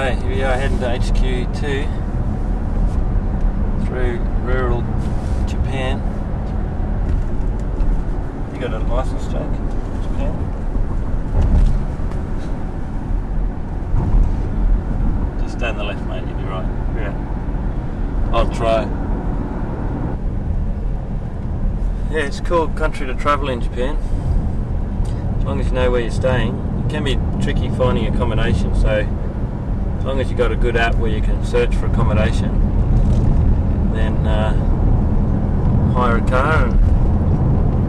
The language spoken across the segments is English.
Righto, here we are heading to HQ2 through rural Japan. You got a license, Jake? Japan? Just stay on the left, mate, you'll be right. Yeah. I'll try. Yeah, it's a cool country to travel in, Japan. As long as you know where you're staying. It can be tricky finding accommodation, so as long as you've got a good app where you can search for accommodation, then hire a car and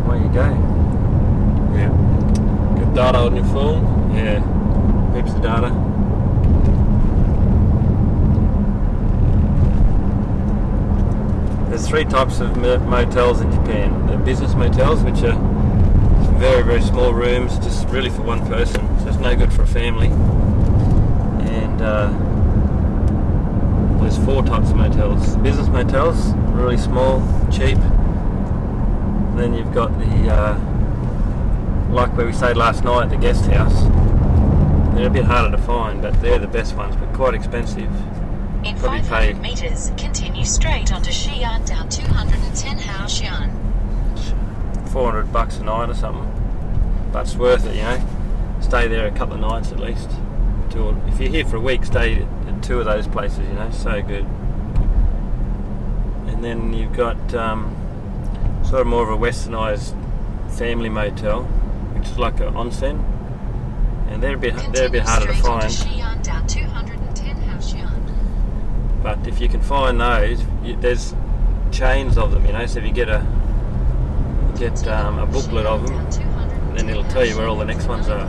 away you go. Yeah. Good data on your phone. Yeah, heaps of data. There's three types of motels in Japan. The business motels, which are very, very small rooms, just really for one person. So it's no good for a family. And there's four types of motels. Business motels, really small, cheap. Then you've got the, like where we stayed last night, the guest house. They're a bit harder to find, but they're the best ones, but quite expensive. In 500 metres, continue straight onto Xi'an down 210 Hao Xi'an. $400 a night or something. But it's worth it, you know. Stay there a couple of nights at least. If you're here for a week, stay at two of those places, you know, so good. And then you've got sort of more of a westernised family motel, which is like an onsen. And they're a bit harder to find. Xi'an down 210 Hao Xi'an. But if you can find those, there's chains of them, you know, so if you get a booklet of them, then it'll tell you where all the next ones are.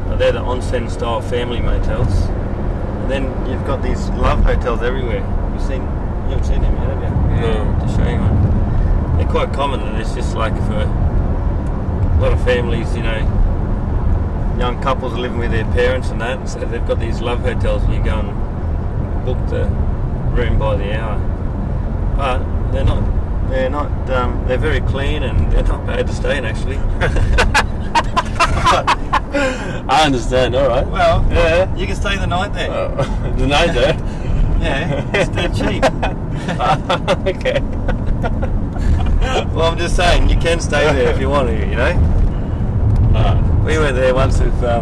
But they're the onsen style family motels. And then you've got these love hotels everywhere. You haven't seen them yet, have you? No. To show you one. They're quite common, and it's just like for a lot of families, you know, young couples living with their parents and that, so they've got these love hotels where you go and book the room by the hour. But they're very clean and they're not bad to stay in, actually. I understand, alright. Well, yeah, you can stay the night there. The night there? Yeah, it's dead cheap. Okay. Well, I'm just saying, you can stay there if you want to, you know? We went there once with, yeah,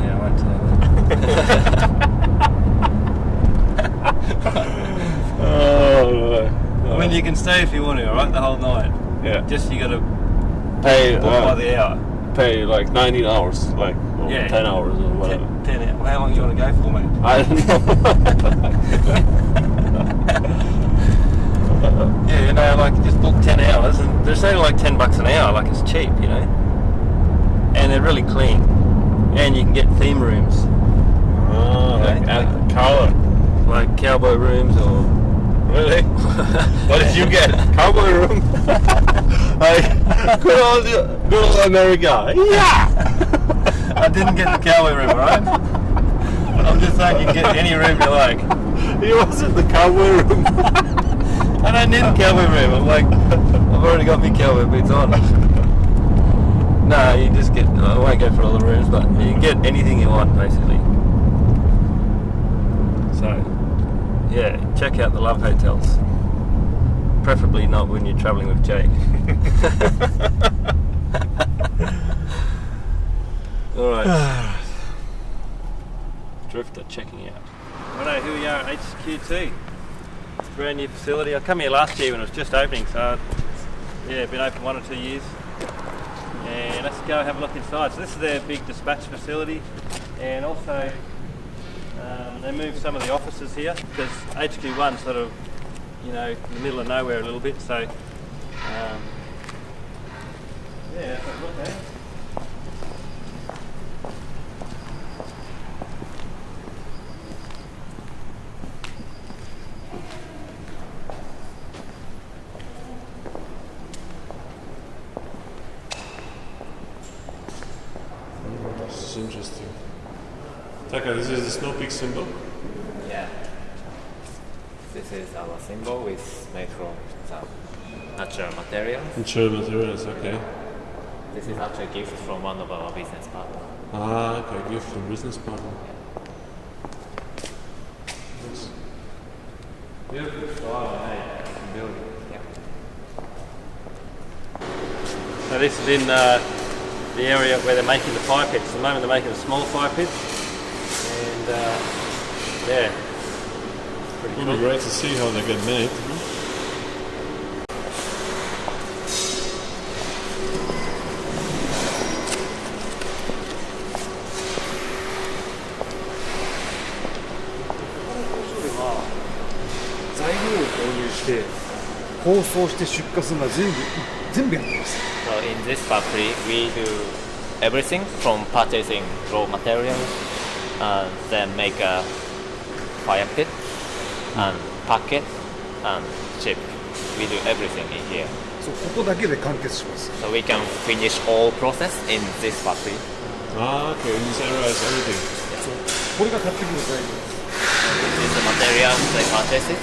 I won't tell you. Oh, I mean, you can stay if you want to, alright, the whole night. yeah. Just you got to Pay book by the hour. pay like 19 hours, like or Yeah. 10 hours or whatever. 10 hours. Well, how long do you want to go for, mate? I don't know. Yeah, you know, like just book 10 hours and they're saying like $10 an hour, like it's cheap, you know. And they're really clean. And you can get theme rooms, Oh, Okay. like color. like cowboy rooms or... Really? What did you get? Cowboy room? Like, Good old America. Yeah. I didn't get the cowboy room, alright? I'm just saying you can get any room you like. He was in the cowboy room. I don't need a cowboy room. I'm like, I've already got my cowboy boots on. No, you just get, I won't go for all the rooms, but you can get anything you want, basically. So, yeah, check out the love hotels. Preferably not when you're travelling with Jake. Alright. Drifta checking out. Righto, here we are at HQ2. Brand new facility. I come here last year when it was just opening, so yeah, been open 1 or 2 years. And let's go have a look inside. So this is their big dispatch facility, and also they moved some of the offices here because HQ1's sort of, you know, in the middle of nowhere a little bit. So yeah, let's have a look, eh? This is interesting. Taka, this is the snow peak symbol. Yeah. This is our symbol with made from some natural materials. Natural materials, okay. This is actually a gift from one of our business partners. Ah, okay, gift from business partner. Nice. Beautiful style, eh? Building. Yeah. So this is in the area where they're making the fire pits. At the moment they're making a small fire pit. And yeah, pretty It'll cool. be great to see how they get made. 材料を購入して包装して出荷するのは全部やってます。 So in this factory, we do everything from purchasing raw materials, and then make a fire pit, and pack it, and ship. We do everything in here. そうここだけで完結します。 So we can finish all process in this factory. Ah, okay, in this area is everything. これが買ってくる材料。 This is the material they purchase it.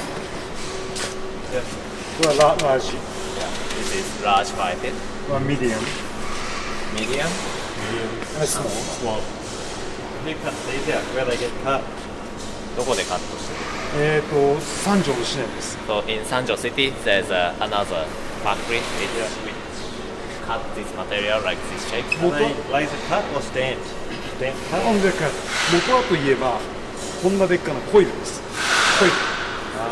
これはラージ、 This is large fire pit. これはミディアム、 Medium.スモール。 Small. Who cuts these out? Where they get cut? どこでカットしてる？三条の市内です。 So in Sanjo City, there's another factory which cut this material like this shape. Are they laser cut or stamped? Stamped cut? ほんで元はといえばこんなでっかなコイルです。コイル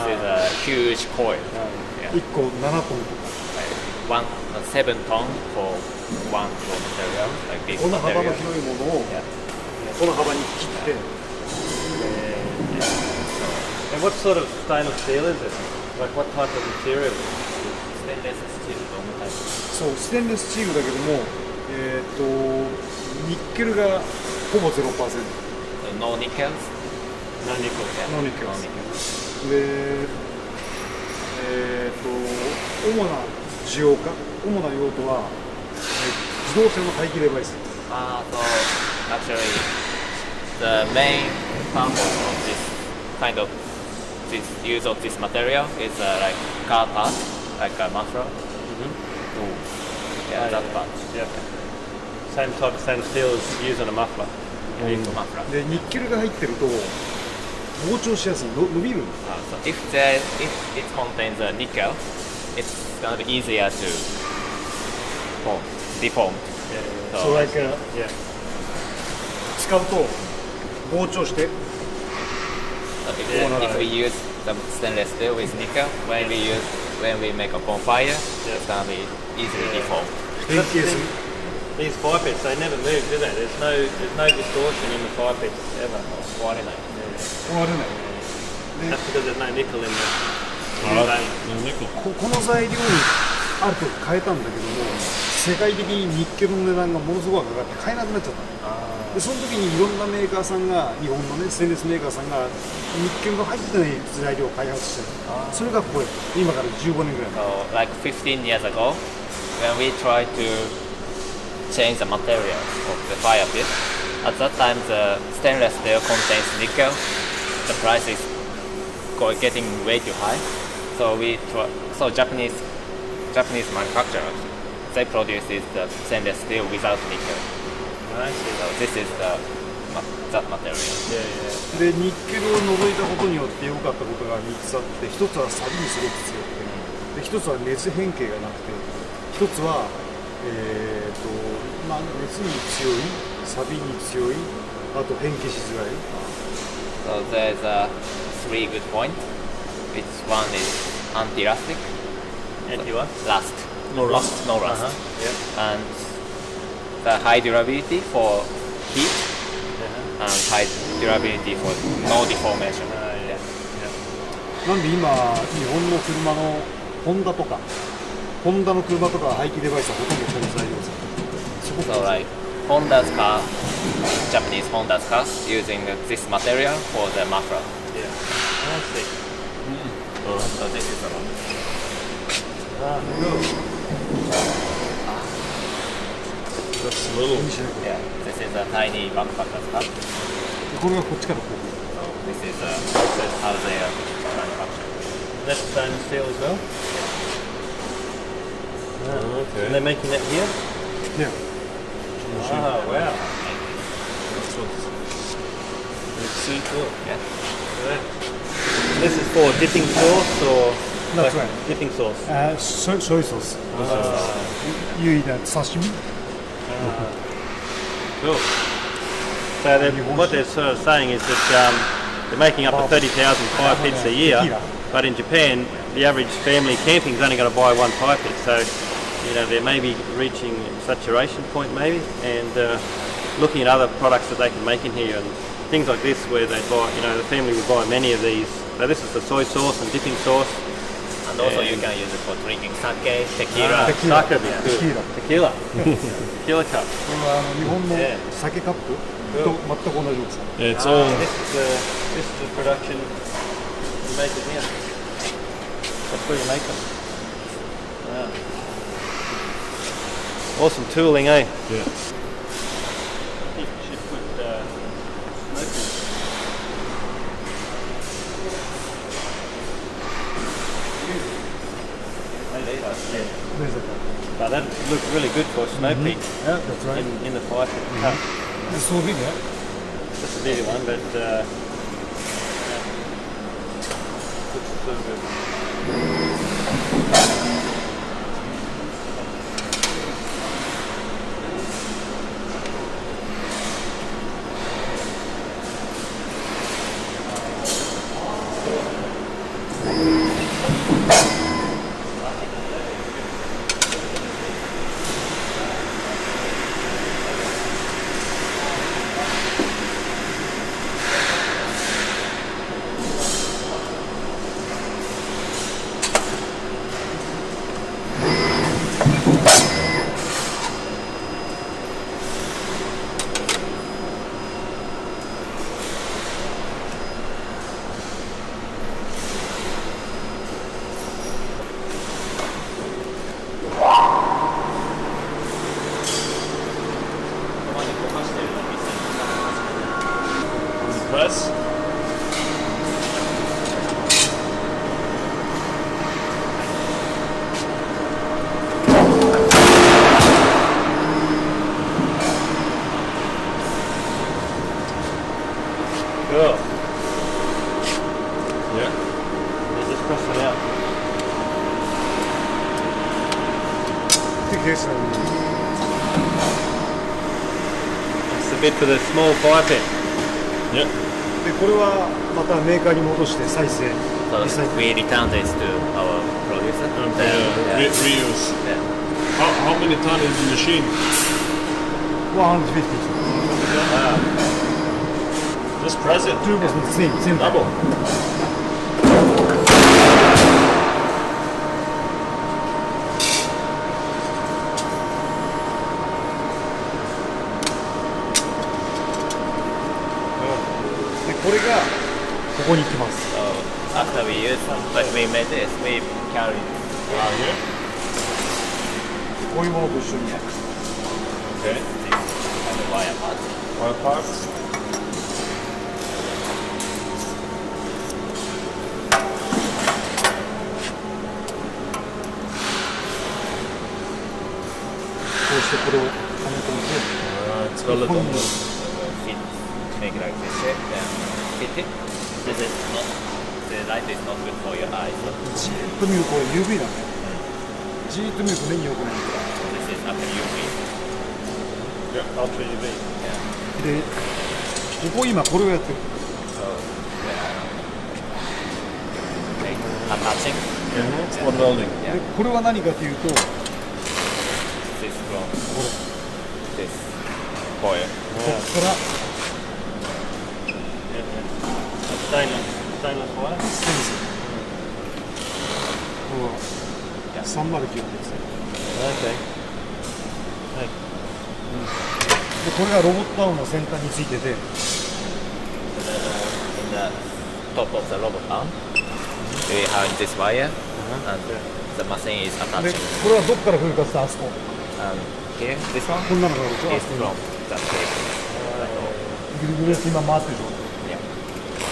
This is a huge coil. 1個7トンとか。 One 7 ton for one raw material like this この幅の material. 広いものをこの幅に切って。 And what sort of stainless steel is it? Like what type of material? Stainless steel どんなタイプ？そうステンレススチールだけども、ニッケルがほぼ 0%。 No nickels. No nickel. ノーニッケル No です。 nickels. で、主な需要か、主な用途は、自動車の排気デバイス。 So actually, the main purpose of this kind of this use of this material is like car part, like a muffler. Yeah, that part. Yeah. Same type of stainless steel is used on a muffler. Muffler. で、ニッケルが入ってると膨張しやすい、伸びる。 So if it contains a nickel, it's gonna be easier to deform. So like Yeah. 使うと膨張して、 If we use the stainless steel with nickel, when we make a bonfire, it's gonna be easily deformed. 変形する。 These fire pits, they never move, do they? There's no distortion in the fire pits ever. 壊れない。壊れない。 That's because there's no nickel in the Ah, vein. no nickel. この材料にある時変えたんだけども、世界的にニッケルの値段がものすごく上がって買えなくなっちゃったの。でその時にいろんなメーカーさんが、日本のねステンレスメーカーさんがニッケルが入ってない材料を開発してる。それがこれ、今から15年ぐらい前。 So like 15 years ago, when we tried to change the material of the fire pit, at that time the stainless steel contains nickel. The price is getting way too high. So Japanese manufacturers, they produce the stainless steel without nickel. I see. So this is that material. Yeah, でニッケルを除いたことによって良かったことが3つあって、1つは錆にすごく強くて、で1つは熱変形がなくて、1つは、熱に強い、錆に強い、あと変形しづらい。 So there's three good points. Which one is anti-rustic? yeah. And you are? Rust. No rust. No rust. Yeah. And the high durability for heat and high durability for no deformation. Yeah. なんで今、日本の車のホンダとか、ホンダの車とか排気デバイスはほとんどこの材料です。すごく So like Honda's car, Japanese Honda's cars using this material for the muffler. Yeah. I see. So this is the one. That's a little. Yeah, this is a tiny backpacker's car. これがこっちからこう。 So this is how they are manufactured. That's stainless steel as well? Oh, And okay. they're making that here? Yeah. machine. Oh, wow. That's what it's see cool. Yeah. This is for dipping sauce or That's like right. dipping sauce? Soy sauce. You eat sashimi? Cool. So what they're sort of saying is that they're making up to 30,000 fire pits a year, but in Japan, the average family camping is only going to buy one fire pit. So, you know, they're maybe reaching saturation point maybe, and looking at other products that they can make in here, and things like this where they buy, you know, the family would buy many of these. So this is the soy sauce and dipping sauce. And also you can use it for drinking sake, tequila. Sake would be good. Tequila. Tequila cup. これは日本の酒カップと全く同じ大きさ。 Yeah, it's all. This is the production. You make it here. That's where you make them. Wow. Awesome tooling, eh? Yeah. You should put smoke in. But that looks really good for snow peak Yeah, that's right. in the fire pit cup. It's so big, yeah? Just a bigger one, but looks so good. Press. Cool. Yeah. You just press it out. Yes, It's the bit for the small fire pit. Yeah. でこれはまたメーカーに戻して再生 So リサイクル we return this to our producer. Reuse. Yeah. How many ton is the machine? 150 Just press it. same Double.これがここに行きます So after we use, but we made this, we carry Here. こういうものと一緒に Okay. the wire part. Wire parts. こうしてこれをはめ込んで It's well ここに done. Fit, make like this shape, then fit it. This is not, the light is not good for your eyes. じーっと見るこれ UV だねじーっと見ると目に良くない This is after UV. Ultra UV. でここ今これをやってる So, like attaching It's one welding. でこれは何かというと this from this coil. ここから Stainless wire. ステンレスこれは309ってやつ Okay. でこれがロボットアームの先端についてて In the top of the robot arm, we have this wire, and the machine is で attaching. これはどっから来るかってあそこ And here, this one こんなのがあるでしょあ is そこ from the cable. にぐるぐるって今回ってるでしょ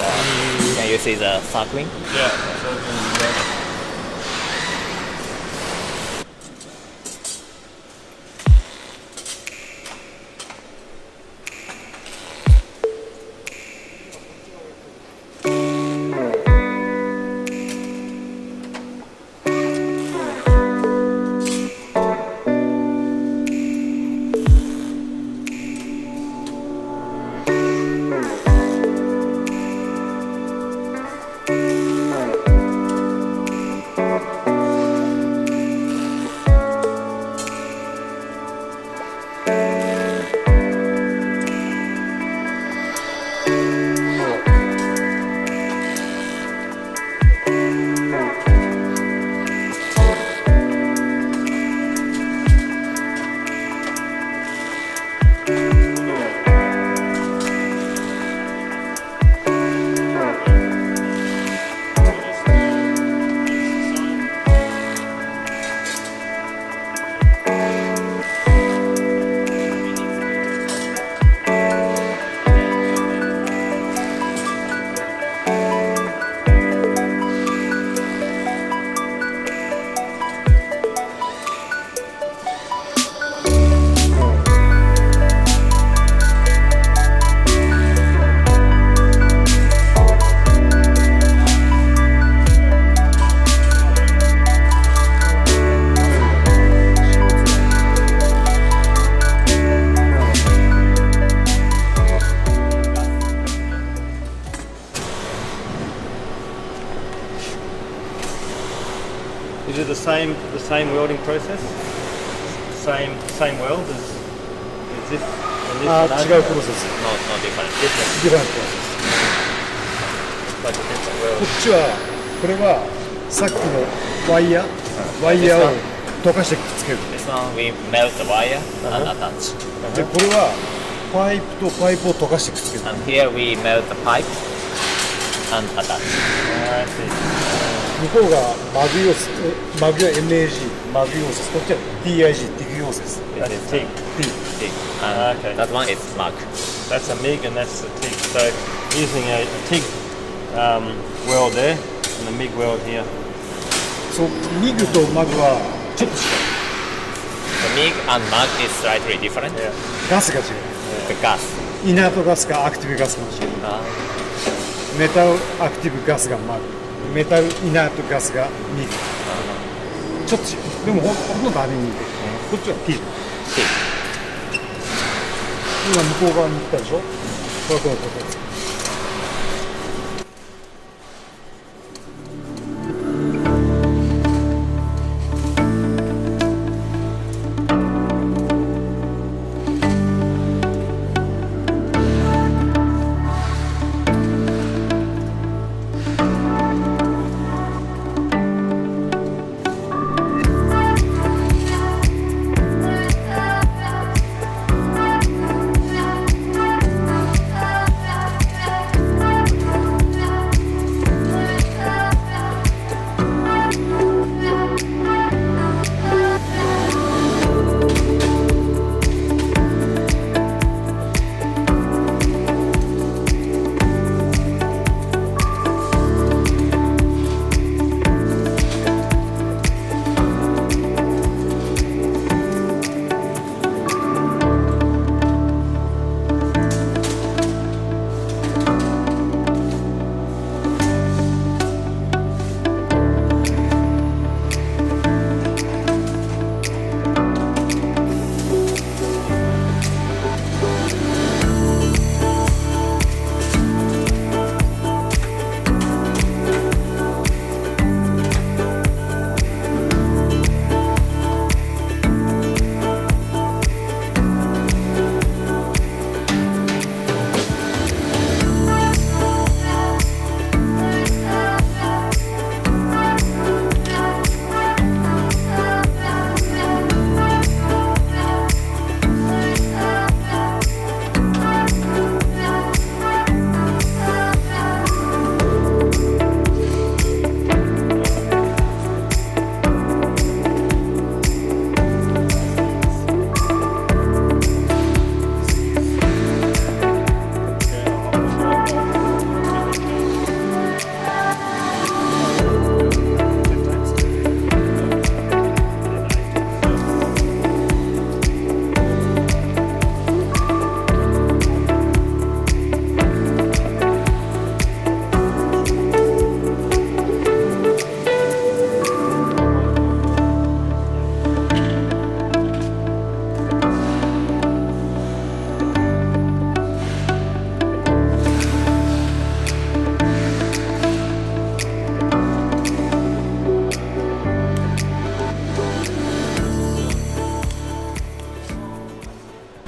Yeah. Can you see the circling? Yeah. So it can be done. the same welding process? Same weld as this and this? あ and ー over? 違うプロセス No, no different. ディファレントプロセス Like a different こ weld. っちはこれはさっきのワイヤーを溶かしてくっつける This one we melt the wire and attach. でこれはパイプとパイプを溶かしてくっつける And here we melt the pipe and attach. I see. 向こうがマグ溶接マグは MAG マグ溶接こっちは TIG ティグ溶接 That's TIG. TIG. And Okay. that one is MAG. That's a MIG and that's a TIG. So using a TIG weld there and a MIG weld here. そうミグとマグはちょっと違 The MIG and MAG is slightly different. Yeah. うガスが違う The gas. イナートガスかアクティブガスかもしれないメタルアクティブガスがマグメタルイナートガスがミグちょっと違うでもほとんどあれに似てるこっちは T 今向こう側に行ったでしょこれはこのここ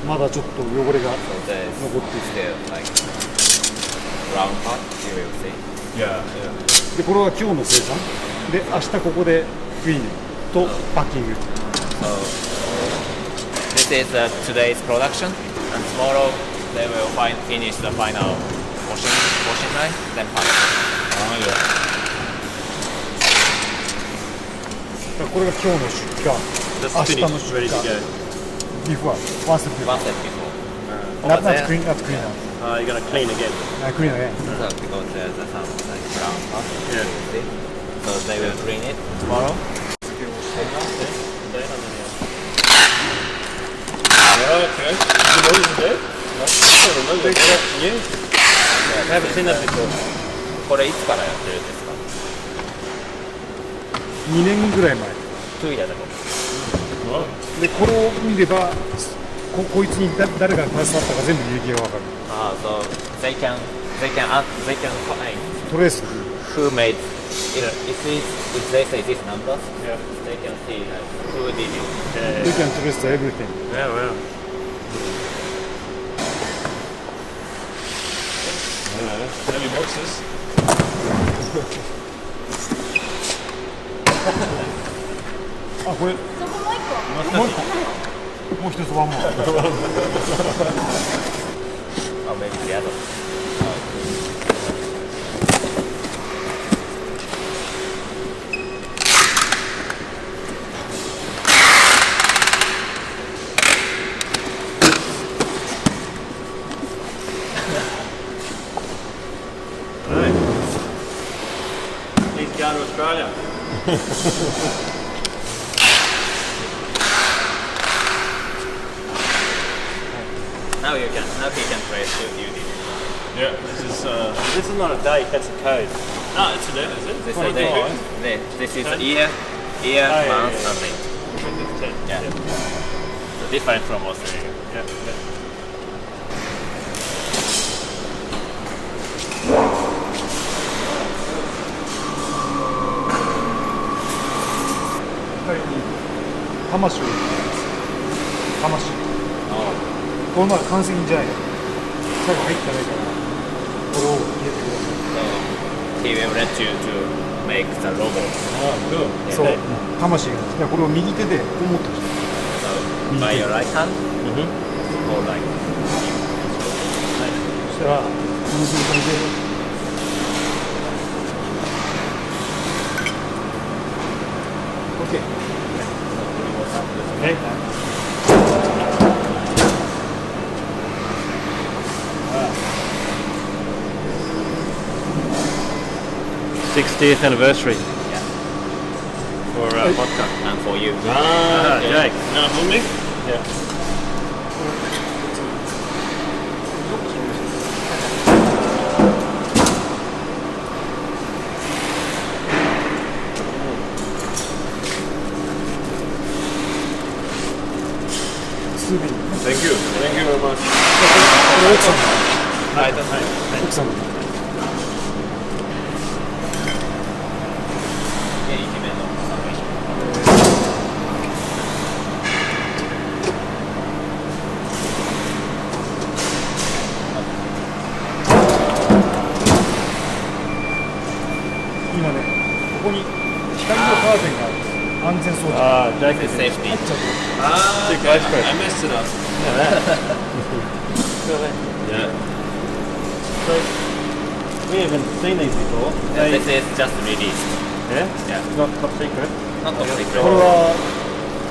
まだちょっと汚れが So there is 残ってい still like brown part. You will see. Yeah, yeah. てでこれは今日の生産で明日ここでクリーニングとパッキング So this is today's production, and tomorrow they will finish the final washing line, then pack. Oh, yeah. だからこれが今日の出荷 That's 明日の finished, 出 ready to 荷 go. ビーフはワンステップ One step before. not Over there, clean not clean You're going to clean again. クリーナーね so because there's some like brown part. Yeah. See? So they will clean it tomorrow. Oh, okay. You know what you do? That's new. I haven't seen that before. これいつからやってるんですか2年ぐらい前？2 years ago. でこれを見ればこいつに誰が携わったか全部履歴が分かる So they can find トレース who made. If they say these numbers, they can see like who did it. You can trace everything. Yeah, wow. Heavy boxes. Ah, これそこもう一個。もう一個もう一つワンモア Oh, maybe the other. He's going to Australia. Now he can trace who you did. Yeah, This is not a date, that's a code. no, it's a date, is it? This is this is year, yeah, month, yeah. and date. Yeah. Yeah. So different from Australia. Yeah.魂この前完成品じゃないの最後入ってないからこれを入れてくだ So he will let you to make the logo. Oh, cool. さいそう魂がいやこれを右手でこう持ってほしい So by your right hand, hold like. そしたらこの状態で OK Okay. th anniversary for vodka. And for you. Jake. Now, for me? Yeah. Thank you. Thank you very much. これ奥さんRight. 奥さん 今ねここに光のカーテンがある安全装置 Jake This is safety. 入っちゃう Ah, Too close for it. I messed it up. Yeah. So, we haven't seen these before. This is just released. Yeah? Yeah. Not top secret. Not top これ secret. は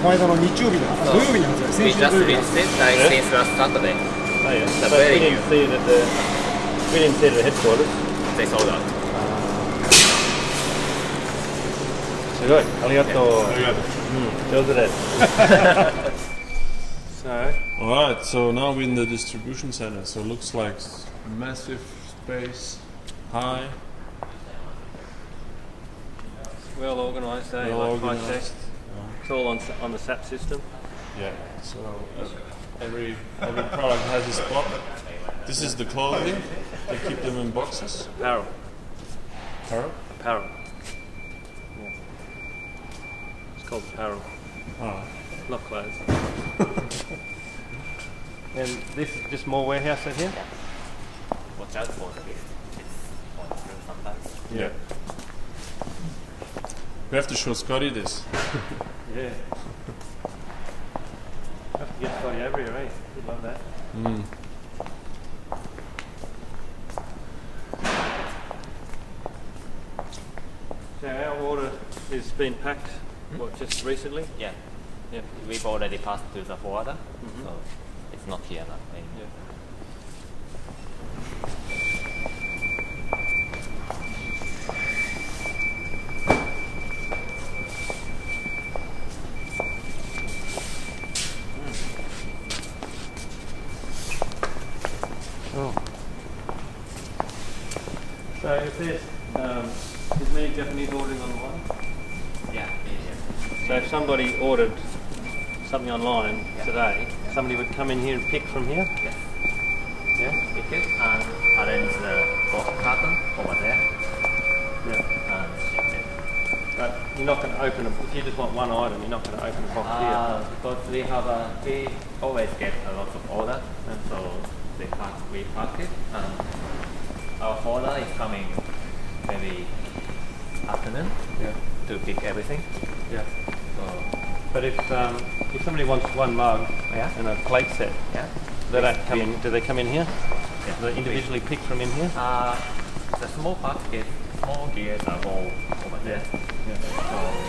この間の日曜日の土曜日に発売 We 先週の just 土曜日 released it like since last Saturday. Oh yeah. The But very we didn't see it at the headquarters. They sold out. すごい。ありがとう。上手です。So, Alright, so now we're in the distribution center. So it looks like massive space, high. well organised, eh? Well Like high tech. organised. It's all on the SAP system. Yeah. So every product has a spot. This is the clothing. They keep them in boxes. Apparel. Apparel. Apparel. Yeah. It's called apparel, Ah. not clothes. And this is just more warehouse in here? Watch out for the lift. It's going through sometimes. Yeah. We have to show Scotty this. Yeah. Have to get Scotty over here, eh? He'd love that. So our order is being packed, what, just recently? Yeah. Yeah. We've already passed to the forwarder, so it's not here now. Yeah. Oh. So if there's is many Japanese ordering online? Yeah. So if somebody ordered something online today, somebody would come in here and pick from here? Yes. Yeah? Pick it and arrange the box carton over there. Yeah. you're not going to open it. If you just want one item, you're not going to open the box here. Because we always get a lot of orders, and so we pack it, and our order is coming maybe afternoon to pick everything. Yeah. So But if somebody wants one mug and a plate set, they don't come in. Do they come in here? yeah. Do they individually pick from in here? The small packets, small gears are all over there.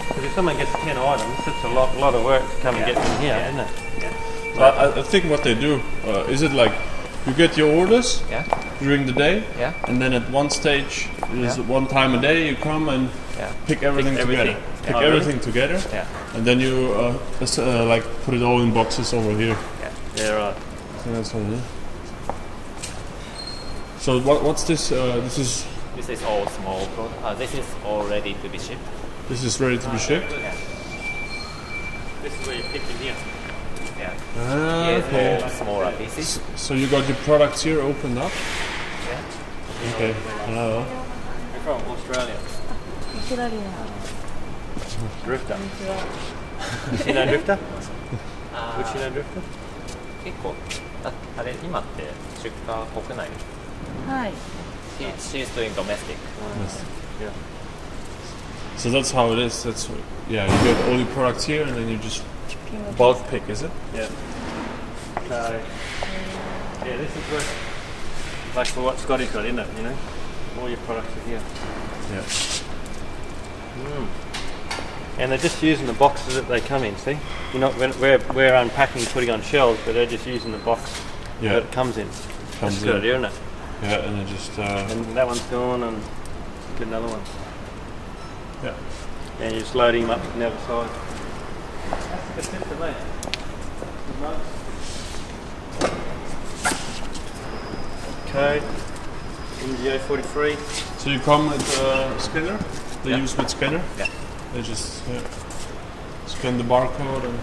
Because if someone gets 10 items, it's a lot of work to come and get them here, isn't it? Yeah. But I think what they do is it like you get your orders Yeah. during the day, Yeah. and then at one stage, is one time a day you come and pick everything together. Pick Oh, everything together, Yeah. and then you like put it all in boxes over here. Yeah, right. I think that's what it is. So what's this? This is all small. This is all ready to be shipped. This is ready to be shipped. Yeah. This is where you pick in here. Yeah. Ah, Here's okay. all smaller pieces. So you got your products here opened up. Yeah. Okay. Hello. We're from Australia. オーストラリア Drifta. Does she know Drifta? Would she know Drifta? 結構あれ今って出荷国内。はい She's doing domestic. Yeah. So that's how it is. That's you get all your products here, and then you just bulk pick, is it? Yeah. So, this is where, like for what Scotty's got in it, you know? All your products are here. Yeah. And they're just using the boxes that they come in, see? You're not, we're unpacking, putting on shelves, but they're just using the box that it comes in. That's a good idea, isn't it? Yeah, and then just And that one's gone, and get another one. yeah. And you're just loading them up from the other side. That's a good system, mate. Code, MGO 43. So you come with scanner. They use with scanner. Yeah. They just scan the barcode and.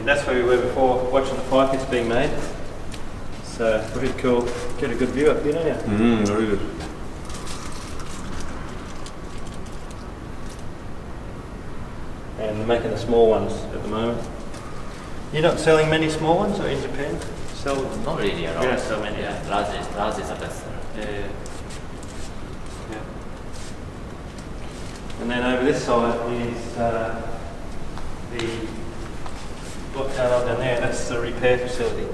That's where we were before, watching the fire pits being made. So pretty cool. Get a good view up here, don't you? Very good. And they're making the small ones at the moment. You're not selling many small ones, or in Japan? Sell? Not really around. We don't sell many. Yeah, large is the best. Yeah. And then over this side is the what's going on down there. That's the repair facility.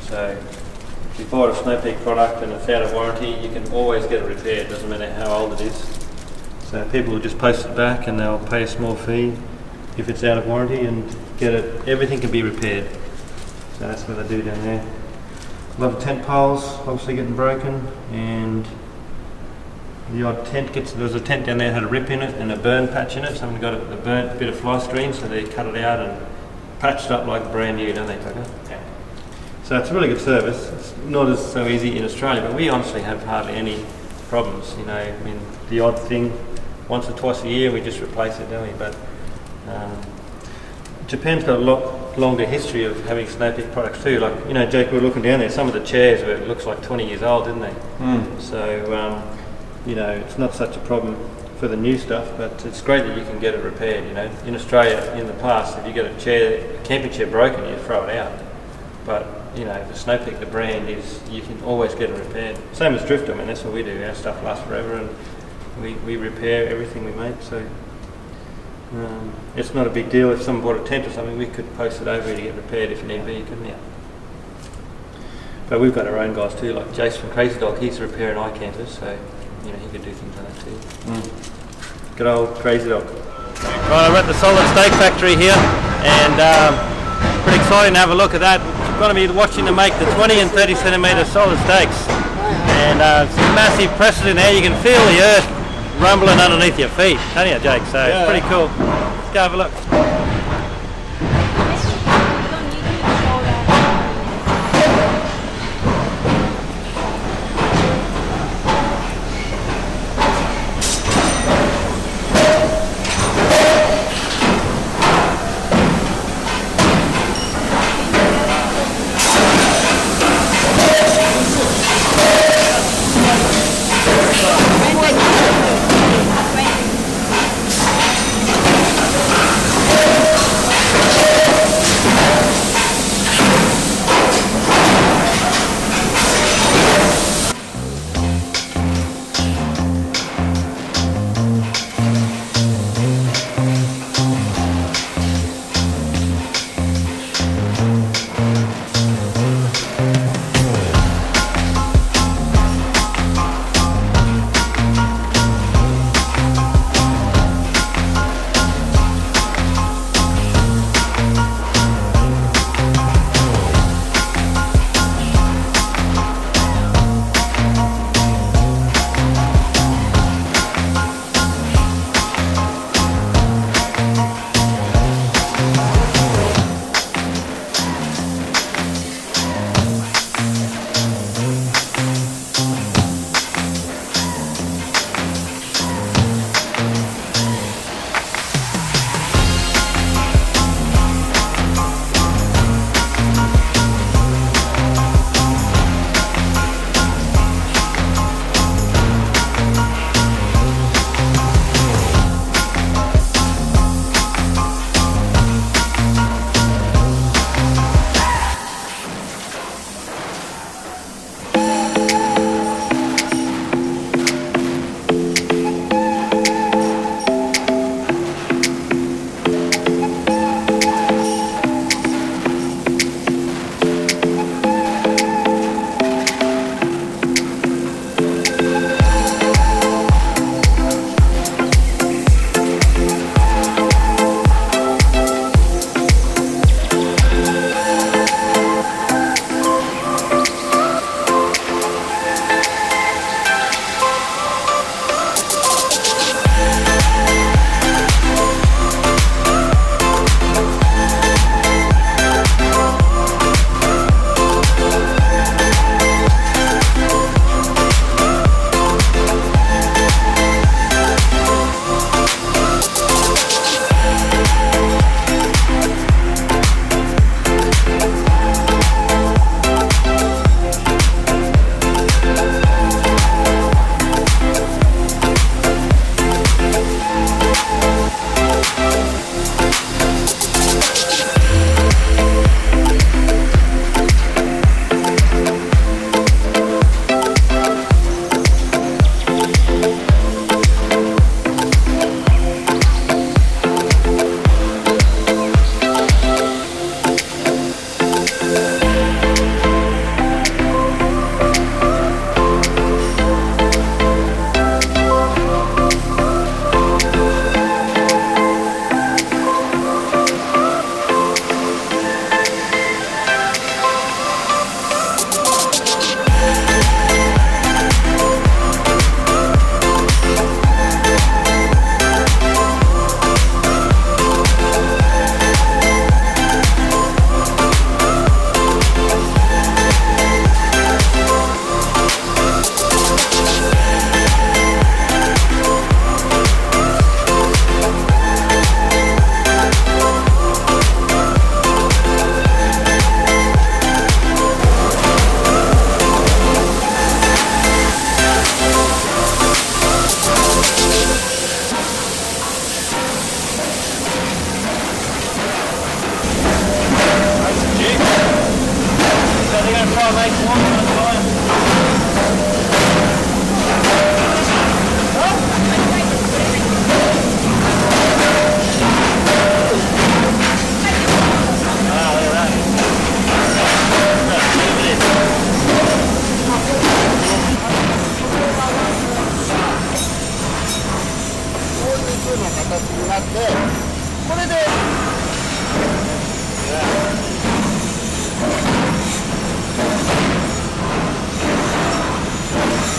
So if you buy a Snow Peak product and it's out of warranty, you can always get it repaired. Doesn't matter how old it is. So people will just post it back and they'll pay a small fee if it's out of warranty and get it. Everything can be repaired. So that's what they do down there. A lot of tent poles obviously getting broken, and the odd tent gets. There was a tent down there that had a rip in it and a burn patch in it. Someone got a burnt bit of fly screen, so they cut it out and patched it up like brand new, don't they, Tucker? Yeah. So it's a really good service. It's not as so easy in Australia, but we honestly have hardly any problems. You know, I mean, the odd thing, once or twice a year we just replace it, don't we? But Japan's got a lot longer history of having Snow Peak products too. Like, you know, Jake, we were looking down there, some of the chairs were, it looks like 20 years old, didn't they? So, you know, it's not such a problem for the new stuff, but it's great that you can get it repaired, you know. In Australia, in the past, if you get a camping chair broken, you throw it out. But, you know, the Snow Peak, the brand is, you can always get it repaired. Same as Drifta, I mean, that's what we do. Our stuff lasts forever and we repair everything we make, so it's not a big deal. If someone bought a tent or something, we could post it over to get repaired if need be, couldn't we? But we've got our own guys too, like Jace from Crazy Dog, he's repairing iCampers, so you know, he could do things like that too. Good old Crazy Dog. Right, we're at the solid stake factory here, and pretty exciting to have a look at that. We're going to be watching them make the 20 and 30 centimetre solid stakes, and some massive presses in there. You can feel the earth rumbling underneath your feet, can't you, Jake? So yeah, it's pretty cool. Let's go have a look.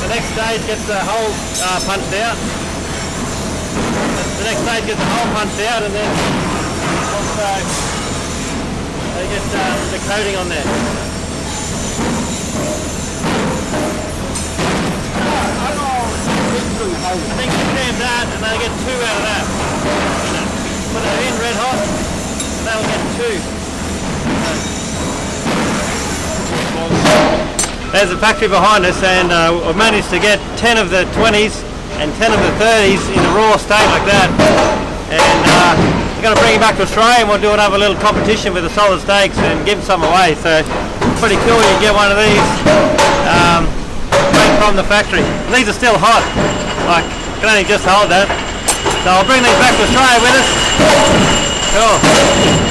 The next stage gets the hole punched out. The next stage gets the hole punched out, and then also they get the coating on there. I think you can that, and they'll get 2 out of that. Put it in red hot, and they'll get 2. There's the factory behind us, and we've managed to get 10 of the 20s and 10 of the 30s in a raw state like that. And we're going to bring it back to Australia, and we'll do another little competition with the solid steaks and give some away. So pretty cool you get one of these straight from the factory. These are still hot, like you can only just hold that. So I'll bring these back to Australia with us. Cool.